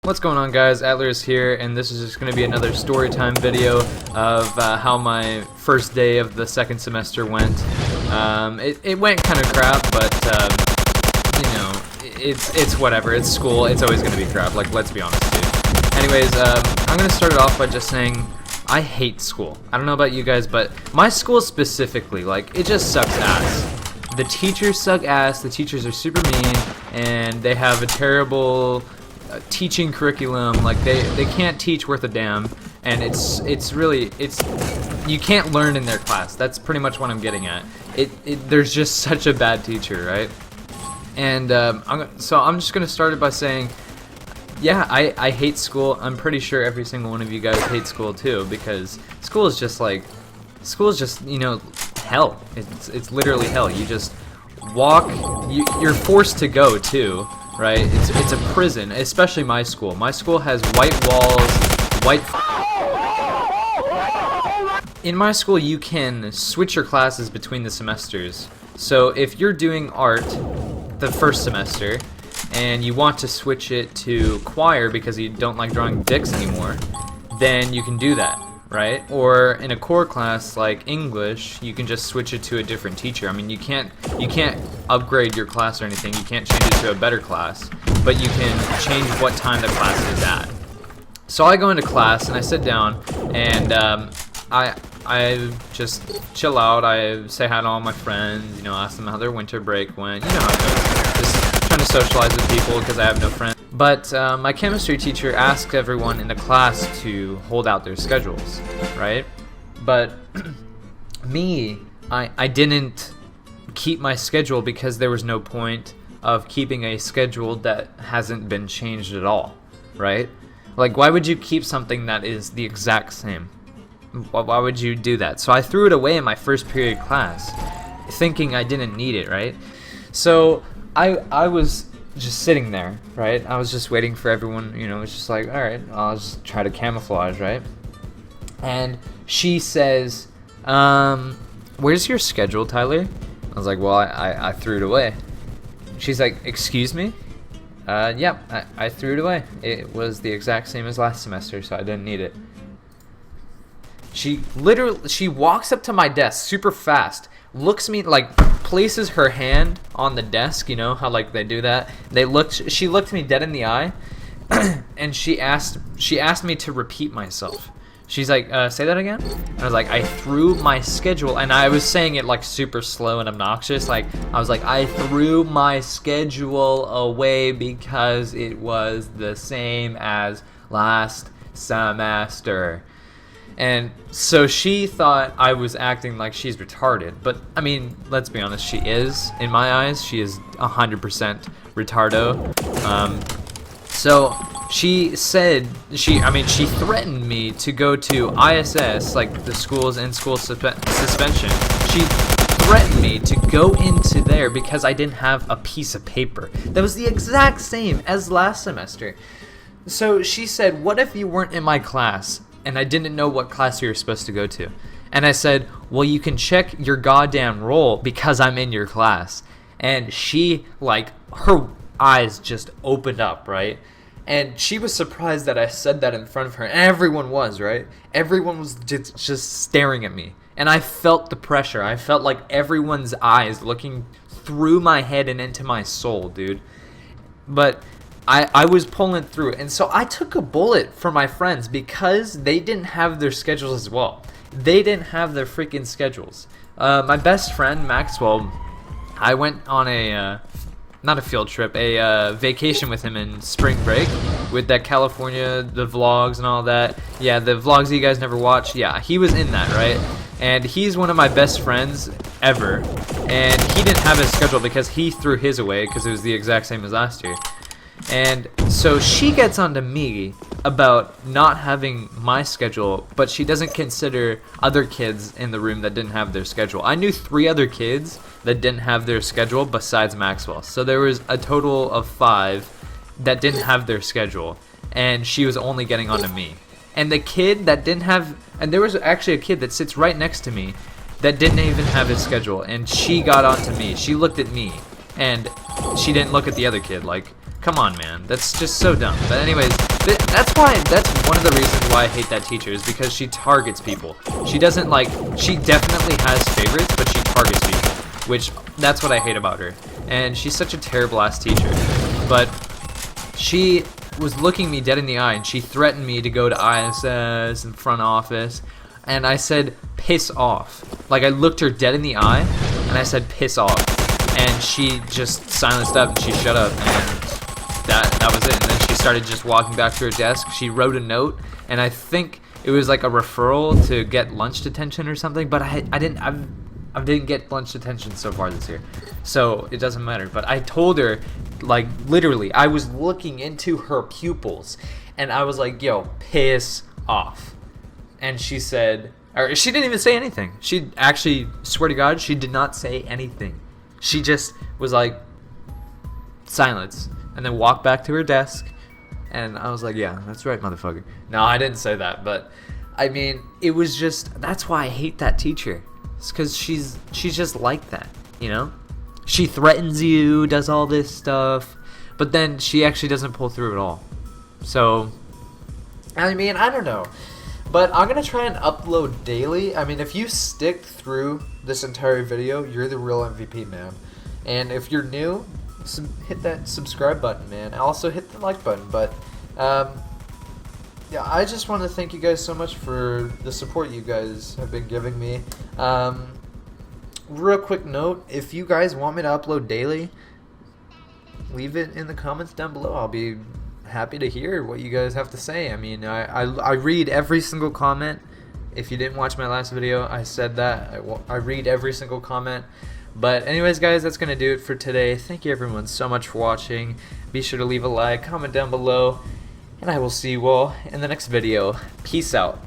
What's going on, guys? Adler is here, and this is just going to be another story time video of how my first day of the second semester went. It went kind of crap, but you know, it's whatever. It's school. It's always going to be crap. Like, let's be honest, dude. Anyways, I'm going to start it off by just saying I hate school. I don't know about you guys, but my school specifically, like, it just sucks ass. The teachers suck ass. The teachers are super mean, and they have a terrible teaching curriculum. Like they can't teach worth a damn, and it's really you can't learn in their class. That's pretty much what I'm getting at. There's just such a bad teacher, right? And so I'm just gonna start it by saying, yeah, I hate school. I'm pretty sure every single one of you guys hate school too, because school is just you know, hell. It's literally hell. You just walk. You're forced to go too. Right? It's a prison, especially my school. My school has white walls, In my school, you can switch your classes between the semesters. So if you're doing art the first semester and you want to switch it to choir because you don't like drawing dicks anymore, then you can do that, right? Or in a core class like English, you can just switch it to a different teacher. I mean, you can't upgrade your class or anything. You can't change it to a better class, but you can change what time the class is at. So I go into class and I sit down and I just chill out. I say hi to all my friends, you know, ask them how their winter break went. You know how it goes. Just trying to socialize with people because I have no friends. But my chemistry teacher asked everyone in the class to hold out their schedules, right? But me, I didn't keep my schedule because there was no point of keeping a schedule that hasn't been changed at all, right? Like, why would you keep something that is the exact same? Why would you do that? So I threw it away in my first period class, thinking I didn't need it, right? So I was just sitting there, right? I was just waiting for everyone, you know, it's just like, all right, I'll just try to camouflage, right? And she says, where's your schedule, Tyler? I was like, well, I threw it away. She's like, excuse me? Yeah, I threw it away. It was the exact same as last semester, so I didn't need it. She walks up to my desk super fast, looks me, like, places her hand on the desk, you know how like they do that. She looked me dead in the eye, and she asked me to repeat myself. She's like, say that again? And I was like, I threw my schedule, and I was saying it like super slow and obnoxious. Like, I was like, I threw my schedule away because it was the same as last semester. And so she thought I was acting like she's retarded, but I mean, let's be honest, she is. In my eyes, she is 100% retardo. So she said, she threatened me to go to ISS, like the school's in-school suspension. She threatened me to go into there because I didn't have a piece of paper that was the exact same as last semester. So she said, what if you weren't in my class and I didn't know what class you were supposed to go to? And I said, well, you can check your goddamn roll because I'm in your class. And she, like, her eyes just opened up, right? And she was surprised that I said that in front of her. And everyone was, right? Everyone was just staring at me. And I felt the pressure. I felt like everyone's eyes looking through my head and into my soul, dude. But I was pulling through, and so I took a bullet for my friends because they didn't have their schedules as well. They didn't have their freaking schedules. My best friend, Maxwell, I went on not a field trip, a vacation with him in spring break with that California, the vlogs and all that. Yeah, the vlogs that you guys never watch. Yeah, he was in that, right? And he's one of my best friends ever, and he didn't have his schedule because he threw his away because it was the exact same as last year. And so she gets onto me about not having my schedule, but she doesn't consider other kids in the room that didn't have their schedule. I knew 3 other kids that didn't have their schedule besides Maxwell. So there was a total of 5 that didn't have their schedule, and she was only getting onto me. And the kid that didn't have, and there was actually a kid that sits right next to me that didn't even have his schedule, and she got onto me. She looked at me, and she didn't look at the other kid. Like, Come on, man. That's just so dumb. But anyways, that's one of the reasons why I hate that teacher, is because she targets people. She doesn't like, she definitely has favorites, but she targets people, which that's what I hate about her. And she's such a terrible ass teacher. But she was looking me dead in the eye, and she threatened me to go to ISS and front office, and I said piss off. Like, I looked her dead in the eye and I said piss off, and she just silenced up and she shut up, and that was it. And then she started just walking back to her desk. She wrote a note, and I think it was like a referral to get lunch detention or something, but I didn't get lunch detention so far this year, so it doesn't matter. But I told her, like, literally, I was looking into her pupils, and I was like, yo, piss off. And she said, or she didn't even say anything. She actually, swear to God, she did not say anything. She just was like, silence, and then walked back to her desk. And I was like, yeah, that's right, motherfucker. No, I didn't say that, but I mean, it was just, that's why I hate that teacher. It's because she's just like that, you know? She threatens you, does all this stuff, but then she actually doesn't pull through at all. So, I mean, I don't know. But I'm going to try and upload daily. I mean, if you stick through this entire video, you're the real MVP, man. And if you're new, hit that subscribe button, man. Also hit the like button. But, yeah, I just want to thank you guys so much for the support you guys have been giving me. Real quick note, if you guys want me to upload daily, leave it in the comments down below. I'll be happy to hear what you guys have to say. I mean, I read every single comment. If you didn't watch my last video, I said that. I read every single comment. But anyways, guys, that's going to do it for today. Thank you everyone so much for watching. Be sure to leave a like, comment down below, and I will see you all in the next video. Peace out.